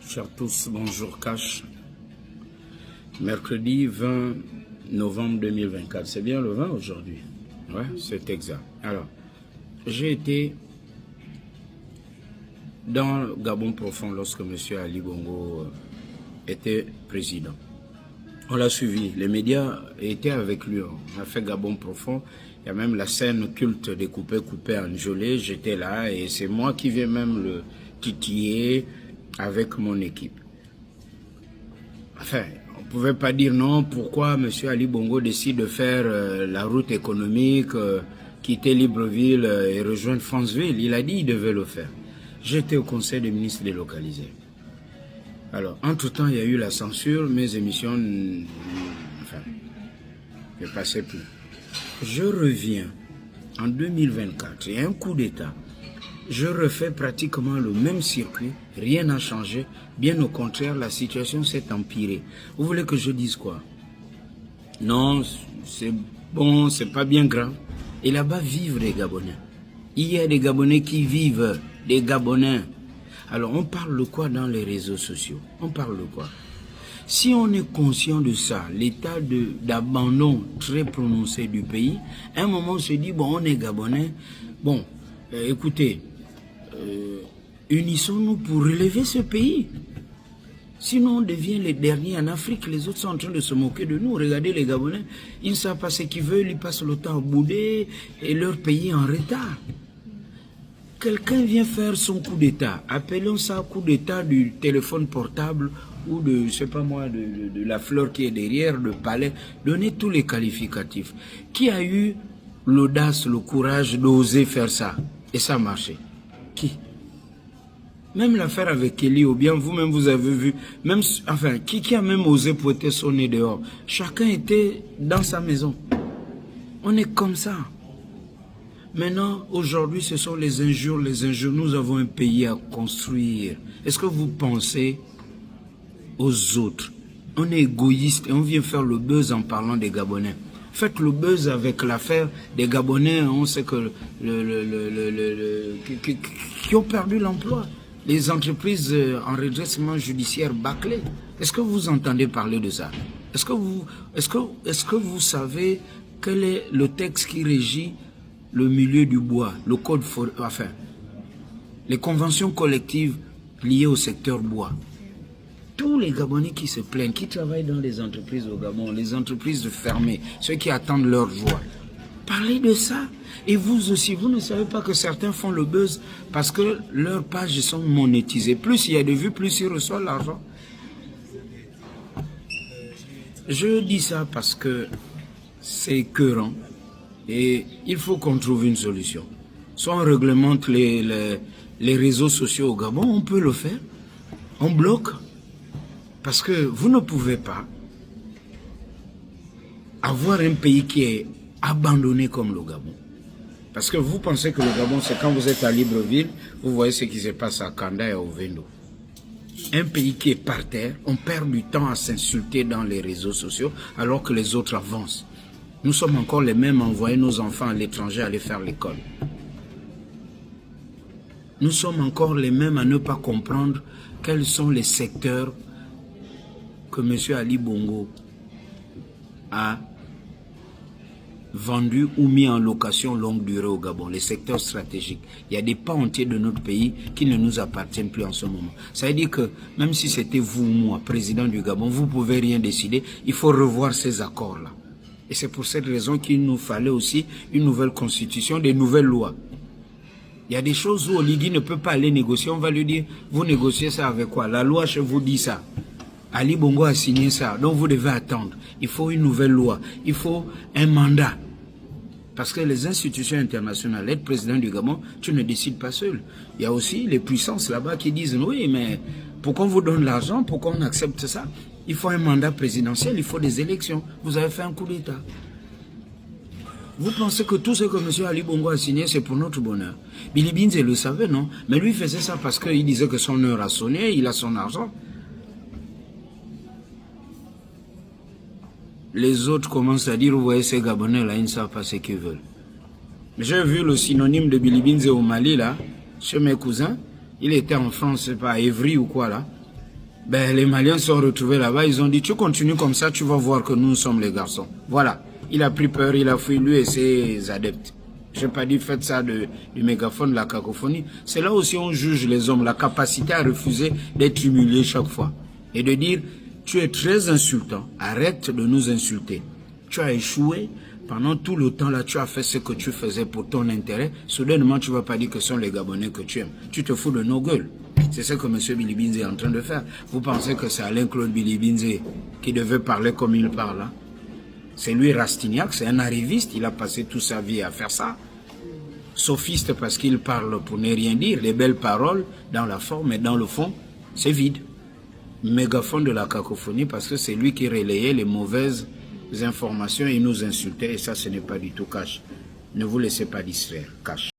Chers tous, bonjour Cash. Mercredi 20 novembre 2024. C'est bien le 20 aujourd'hui? Ouais, c'est exact. Alors, j'ai été dans le Gabon profond lorsque M. Ali Bongo était président. On l'a suivi. Les médias étaient avec lui. On a fait Gabon profond. Il y a même la scène culte des coupés en gelée. J'étais là et c'est moi qui vais même le titiller avec mon équipe. Enfin, on ne pouvait pas dire non. Pourquoi M. Ali Bongo décide de faire la route économique, quitter Libreville et rejoindre Franceville? Il a dit qu'il devait le faire. J'étais au conseil des ministres délocalisés. Alors, entre-temps, il y a eu la censure, mes émissions, enfin, ne passaient plus. Je reviens en 2024, il y a un coup d'État. Je refais pratiquement le même circuit, rien n'a changé, bien au contraire, la situation s'est empirée. Vous voulez que je dise quoi? Non, c'est bon, c'est pas bien grave. Et là-bas vivent des Gabonais. Il y a des Gabonais qui vivent, des Gabonais. Alors, on parle de quoi dans les réseaux sociaux? On parle de quoi? Si on est conscient de ça, l'état d'abandon très prononcé du pays, à un moment on se dit, bon, on est Gabonais, bon, écoutez, unissons-nous pour relever ce pays. Sinon, on devient les derniers en Afrique, les autres sont en train de se moquer de nous. Regardez les Gabonais, ils ne savent pas ce qu'ils veulent, ils passent le temps à bouder et leur pays en retard. Quelqu'un vient faire son coup d'État. Appelons ça coup d'État du téléphone portable ou de, je sais pas moi, de la fleur qui est derrière, le palais. Donnez tous les qualificatifs. Qui a eu l'audace, le courage d'oser faire ça? Et ça a marché. Qui? Même l'affaire avec Kelly, ou bien vous-même vous avez vu, même, enfin, qui a même osé pointer son nez dehors? Chacun était dans sa maison. On est comme ça. Maintenant, aujourd'hui, ce sont les injures, les injures. Nous avons un pays à construire. Est-ce que vous pensez aux autres? On est égoïste et on vient faire le buzz en parlant des Gabonais. Faites le buzz avec l'affaire des Gabonais. On sait que qui ont perdu l'emploi. Les entreprises en redressement judiciaire bâclées. Est-ce que vous entendez parler de ça? Est-ce que vous savez quel est le texte qui régit le milieu du bois, le code, enfin, les conventions collectives liées au secteur bois? Tous les Gabonais qui se plaignent, qui travaillent dans les entreprises au Gabon, les entreprises fermées, ceux qui attendent leur joie, parlez de ça. Et vous aussi, vous ne savez pas que certains font le buzz parce que leurs pages sont monétisées. Plus il y a de vues, plus ils reçoivent l'argent. Je dis ça parce que c'est écœurant. Et il faut qu'on trouve une solution. Soit on réglemente les réseaux sociaux au Gabon, on peut le faire. On bloque. Parce que vous ne pouvez pas avoir un pays qui est abandonné comme le Gabon. Parce que vous pensez que le Gabon, c'est quand vous êtes à Libreville, vous voyez ce qui se passe à Kanda et au Vendo. Un pays qui est par terre, on perd du temps à s'insulter dans les réseaux sociaux alors que les autres avancent. Nous sommes encore les mêmes à envoyer nos enfants à l'étranger aller faire l'école. Nous sommes encore les mêmes à ne pas comprendre quels sont les secteurs que M. Ali Bongo a vendus ou mis en location longue durée au Gabon, les secteurs stratégiques. Il y a des pans entiers de notre pays qui ne nous appartiennent plus en ce moment. Ça veut dire que même si c'était vous ou moi, président du Gabon, vous ne pouvez rien décider, il faut revoir ces accords-là. Et c'est pour cette raison qu'il nous fallait aussi une nouvelle constitution, des nouvelles lois. Il y a des choses où Oligui ne peut pas aller négocier. On va lui dire, vous négociez ça avec quoi? La loi, je vous dis ça. Ali Bongo a signé ça, donc vous devez attendre. Il faut une nouvelle loi. Il faut un mandat. Parce que les institutions internationales, être président du Gabon, tu ne décides pas seul. Il y a aussi les puissances là-bas qui disent, oui, mais pourquoi on vous donne l'argent? Pourquoi on accepte ça? Il faut un mandat présidentiel, il faut des élections. Vous avez fait un coup d'État. Vous pensez que tout ce que M. Ali Bongo a signé, c'est pour notre bonheur? Billy Binze le savait, non? Mais lui, il faisait ça parce qu'il disait que son heure a sonné, il a son argent. Les autres commencent à dire, vous voyez, ces Gabonais-là, ils ne savent pas ce qu'ils veulent. J'ai vu le synonyme de Billy Binze au Mali, là, chez mes cousins. Il était en France, c'est pas à Évry ou quoi, là. Ben, les Maliens sont retrouvés là-bas, ils ont dit, tu continues comme ça, tu vas voir que nous sommes les garçons. Voilà, il a pris peur, il a fui, lui et ses adeptes. Je n'ai pas dit faites ça du mégaphone, de la cacophonie. C'est là aussi on juge les hommes, la capacité à refuser d'être humilié chaque fois. Et de dire, tu es très insultant, arrête de nous insulter. Tu as échoué, pendant tout le temps là, tu as fait ce que tu faisais pour ton intérêt. Soudainement, tu ne vas pas dire que ce sont les Gabonais que tu aimes. Tu te fous de nos gueules. C'est ce que M. Bilibinze est en train de faire. Vous pensez que c'est Alain-Claude Bilibinze qui devait parler comme il parle là? C'est lui Rastignac, c'est un arriviste, il a passé toute sa vie à faire ça. Sophiste parce qu'il parle pour ne rien dire, les belles paroles dans la forme et dans le fond, c'est vide. Mégaphone de la cacophonie parce que c'est lui qui relayait les mauvaises informations et nous insultait et ça ce n'est pas du tout cash. Ne vous laissez pas distraire, cash.